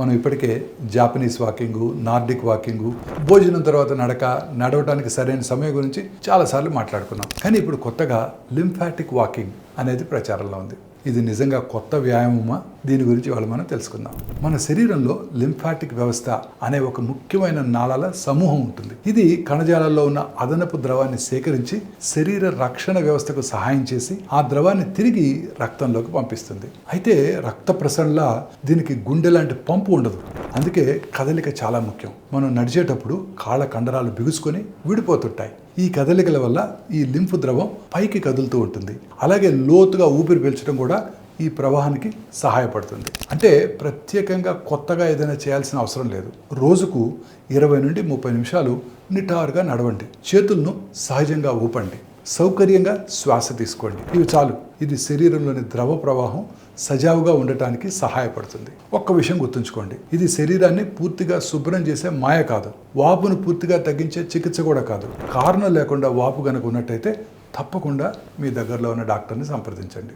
మనం ఇప్పటికే Japanese walking, Nordic walking, భోజనం తర్వాత నడవటానికి సరైన సమయం గురించి చాలాసార్లు మాట్లాడుకున్నాం. కానీ ఇప్పుడు కొత్తగా లింఫాటిక్ వాకింగ్ అనేది ప్రచారంలో ఉంది. ఇది నిజంగా కొత్త వ్యాయామమా? దీని గురించి వాళ్ళు మనం తెలుసుకుందాం. మన శరీరంలో లింఫాటిక్ వ్యవస్థ అనే ఒక ముఖ్యమైన నాళాల సమూహం ఉంటుంది. ఇది కణజాలాల్లో ఉన్న అదనపు ద్రవాన్ని సేకరించి శరీర రక్షణ వ్యవస్థకు సహాయం చేసి ఆ ద్రవాన్ని తిరిగి రక్తంలోకి పంపిస్తుంది. అయితే రక్త ప్రసరణలా దీనికి గుండె లాంటి పంపు ఉండదు. అందుకే కదలిక చాలా ముఖ్యం. మనం నడిచేటప్పుడు కాళ్ళ కండరాలు బిగుసుకొని విడిపోతుంటాయి. ఈ కదలికల వల్ల ఈ లింఫ్ ద్రవం పైకి కదులుతూ ఉంటుంది. అలాగే లోతుగా ఊపిరి పీల్చడం కూడా ఈ ప్రవాహానికి సహాయపడుతుంది. అంటే ప్రత్యేకంగా కొత్తగా ఏదైనా చేయాల్సిన అవసరం లేదు. రోజుకు 20 నుండి 30 నిమిషాలు నిటారుగా నడవండి. చేతులను సహజంగా ఊపండి. సౌకర్యంగా శ్వాస తీసుకోండి. ఇవి చాలు. ఇది శరీరంలోని ద్రవ ప్రవాహం సజావుగా ఉండటానికి సహాయపడుతుంది. ఒక్క విషయం గుర్తుంచుకోండి, ఇది శరీరాన్ని పూర్తిగా శుభ్రం చేసే మాయ కాదు. వాపును పూర్తిగా తగ్గించే చికిత్స కూడా కాదు. కారణం లేకుండా వాపు కనుక ఉన్నట్టయితే తప్పకుండా మీ దగ్గరలో ఉన్న డాక్టర్ని సంప్రదించండి.